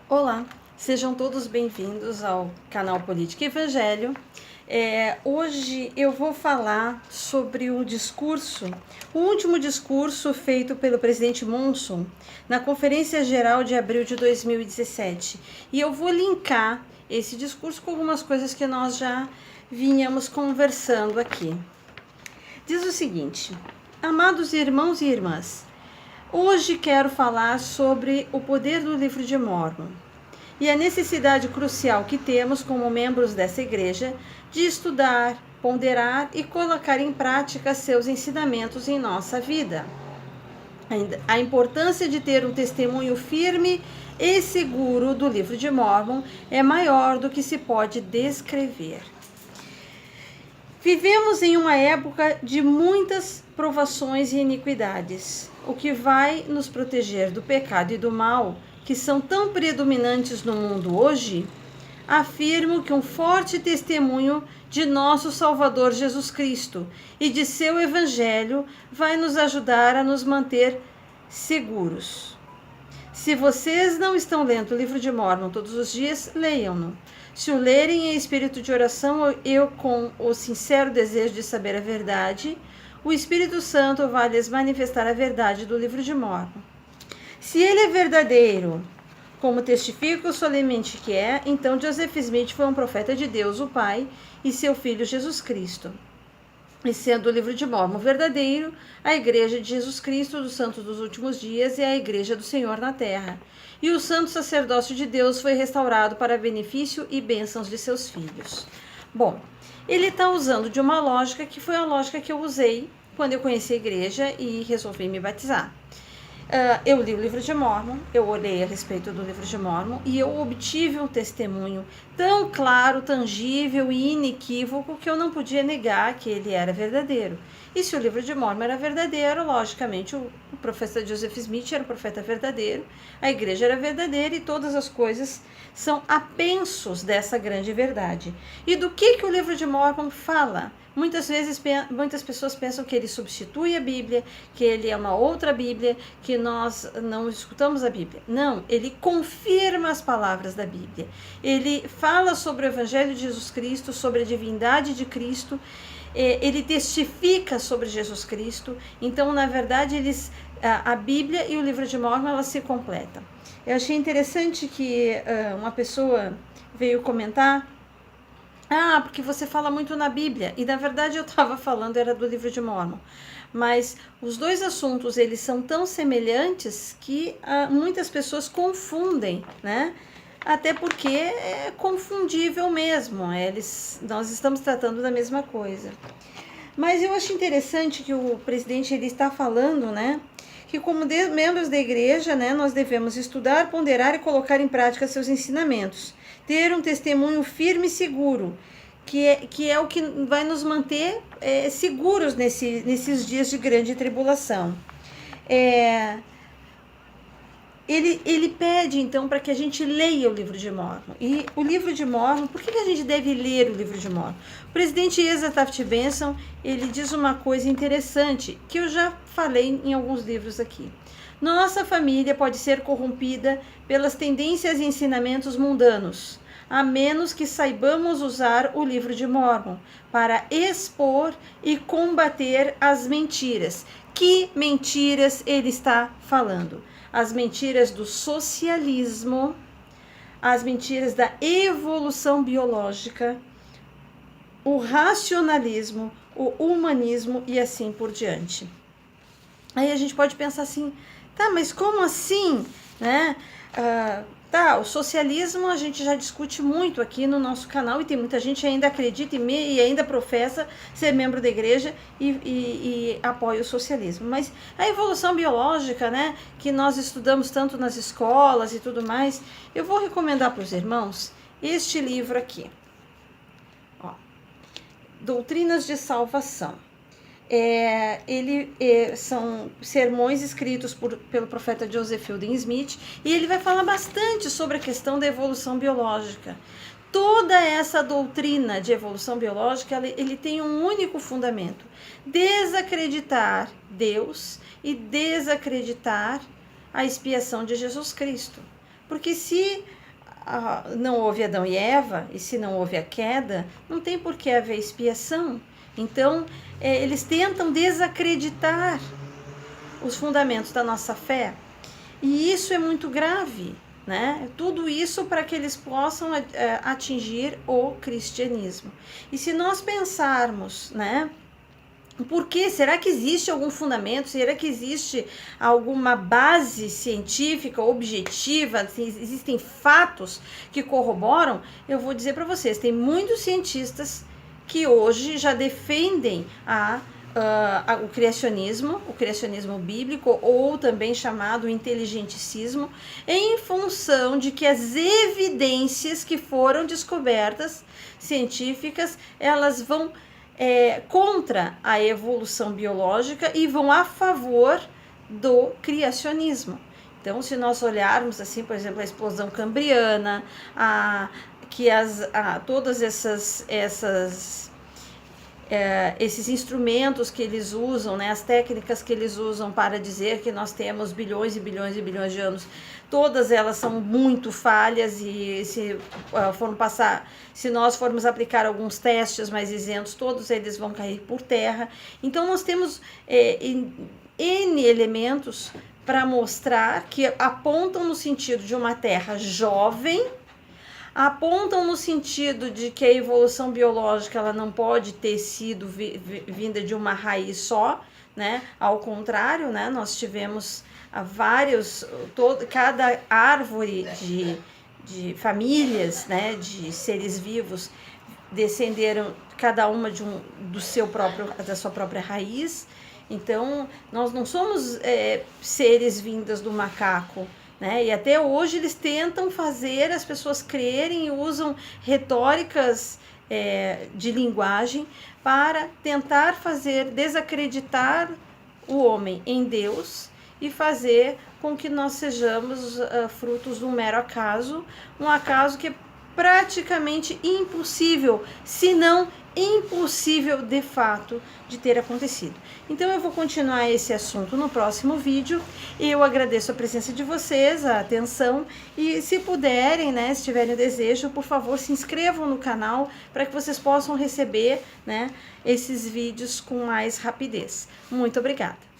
Olá, sejam todos bem-vindos ao canal Política e Evangelho. Hoje eu vou falar sobre o último discurso feito pelo presidente Monson na Conferência Geral de abril de 2017. E eu vou linkar esse discurso com algumas coisas que nós já vinhamos conversando aqui. Diz o seguinte: amados irmãos e irmãs, hoje quero falar sobre o poder do livro de Mórmon e a necessidade crucial que temos como membros dessa igreja de estudar, ponderar e colocar em prática seus ensinamentos em nossa vida. A importância de ter um testemunho firme e seguro do livro de Mórmon é maior do que se pode descrever. Vivemos em uma época de muitas provações e iniquidades. O que vai nos proteger do pecado e do mal, que são tão predominantes no mundo hoje, afirmo que um forte testemunho de nosso Salvador Jesus Cristo e de seu Evangelho vai nos ajudar a nos manter seguros. Se vocês não estão lendo o livro de Mórmon todos os dias, leiam-no. Se o lerem em espírito de oração, eu com o sincero desejo de saber a verdade, o Espírito Santo vai lhes manifestar a verdade do livro de Mórmon. Se ele é verdadeiro, como testifico solenemente que é, então Joseph Smith foi um profeta de Deus, o Pai, e seu Filho Jesus Cristo. E sendo o livro de Mórmon verdadeiro, a Igreja de Jesus Cristo dos Santos dos Últimos Dias é a Igreja do Senhor na Terra. E o santo sacerdócio de Deus foi restaurado para benefício e bênçãos de seus filhos. Bom, ele está usando de uma lógica que foi a lógica que eu usei quando eu conheci a igreja e resolvi me batizar. Eu li o livro de Mórmon, eu olhei a respeito do livro de Mórmon e eu obtive um testemunho tão claro, tangível e inequívoco que eu não podia negar que ele era verdadeiro. E se o livro de Mórmon era verdadeiro, logicamente o profeta Joseph Smith era um profeta verdadeiro, a igreja era verdadeira e todas as coisas são apensos dessa grande verdade. E do que o livro de Mórmon fala? Muitas pessoas pensam que ele substitui a Bíblia, que ele é uma outra Bíblia, que nós não escutamos a Bíblia. Não, ele confirma as palavras da Bíblia. Ele fala sobre o Evangelho de Jesus Cristo, sobre a divindade de Cristo, ele testifica sobre Jesus Cristo. Então, na verdade, a Bíblia e o livro de Mórmon, elas se completam. Eu achei interessante que uma pessoa veio comentar: porque você fala muito na Bíblia. E na verdade eu estava falando era do livro de Mórmon. Mas os dois assuntos, eles são tão semelhantes que muitas pessoas confundem, né? Até porque é confundível mesmo. Nós estamos tratando da mesma coisa. Mas eu acho interessante que o presidente ele está falando, né? Que como membros da igreja, né, nós devemos estudar, ponderar e colocar em prática seus ensinamentos. Ter um testemunho firme e seguro, que é o que vai nos manter seguros nesses dias de grande tribulação. Ele pede, então, para que a gente leia o livro de Mórmon. E o livro de Mórmon, por que a gente deve ler o livro de Mórmon? O presidente Asa Taft Benson, ele diz uma coisa interessante, que eu já falei em alguns livros aqui. Nossa família pode ser corrompida pelas tendências e ensinamentos mundanos, a menos que saibamos usar o livro de Mórmon para expor e combater as mentiras. Que mentiras ele está falando? As mentiras do socialismo, as mentiras da evolução biológica, o racionalismo, o humanismo e assim por diante. Aí a gente pode pensar assim: tá, mas como assim, né? O socialismo a gente já discute muito aqui no nosso canal e tem muita gente que ainda acredita e ainda professa ser membro da igreja e apoia o socialismo. Mas a evolução biológica, né, que nós estudamos tanto nas escolas e tudo mais, eu vou recomendar para os irmãos este livro aqui, Doutrinas de Salvação. São sermões escritos pelo profeta Joseph Fielding Smith, e ele vai falar bastante sobre a questão da evolução biológica. Toda essa doutrina de evolução biológica, ele tem um único fundamento: desacreditar Deus e desacreditar a expiação de Jesus Cristo. Porque se não houve Adão e Eva, e se não houve a queda, não tem por que haver expiação. Então, eles tentam desacreditar os fundamentos da nossa fé. E isso é muito grave, né? Tudo isso para que eles possam atingir o cristianismo. E se nós pensarmos, né? Por quê? Será que existe algum fundamento? Será que existe alguma base científica, objetiva? Existem fatos que corroboram? Eu vou dizer para vocês, tem muitos cientistas que hoje já defendem o criacionismo bíblico, ou também chamado inteligenticismo, em função de que as evidências que foram descobertas científicas, elas vão contra a evolução biológica e vão a favor do criacionismo. Então, se nós olharmos assim, por exemplo, a explosão cambriana, todas esses instrumentos que eles usam, né, as técnicas que eles usam para dizer que nós temos bilhões e bilhões e bilhões de anos, todas elas são muito falhas, e se nós formos aplicar alguns testes mais isentos, todos eles vão cair por terra. Então nós temos N elementos para mostrar que apontam no sentido de uma terra jovem, apontam no sentido de que a evolução biológica ela não pode ter sido vinda de uma raiz só, né? Ao contrário, né? Nós tivemos cada árvore de famílias, né? De seres vivos descenderam cada uma da sua própria raiz. Então, nós não somos seres vindas do macaco, né? E até hoje eles tentam fazer as pessoas crerem e usam retóricas de linguagem para tentar desacreditar o homem em Deus e fazer com que nós sejamos frutos de um mero acaso, um acaso que é praticamente impossível, se não impossível de fato de ter acontecido. Então eu vou continuar esse assunto no próximo vídeo. Eu agradeço a presença de vocês, a atenção, e se puderem, né, se tiverem o desejo, por favor, se inscrevam no canal para que vocês possam receber, né, esses vídeos com mais rapidez. Muito obrigada!